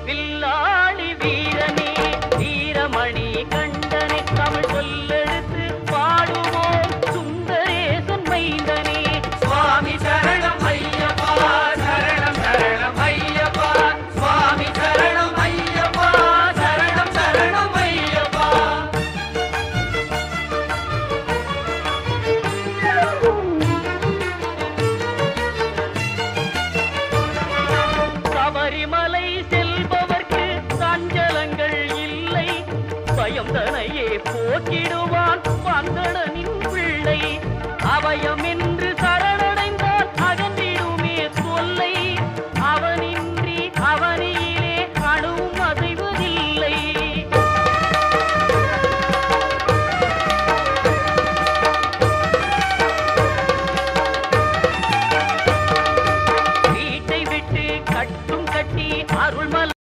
வில்லாளி வீரனே வீரமணி கண்டனே தமிழ் சொல்லெடுத்து பாடுவோம் சுந்தரேசன் மைந்தனே. சுவாமி சரணம் ஐயப்பா சரணம் சரணம் ஐயப்பா சுவாமி சரணம் ஐயப்பா சரணம் சரணம் ஐயப்பா. சபரிமலை செல்பவர்க்கு சஞ்சலங்கள் இல்லை பயம் தனையே போக்கிடுவான் வந்தடனி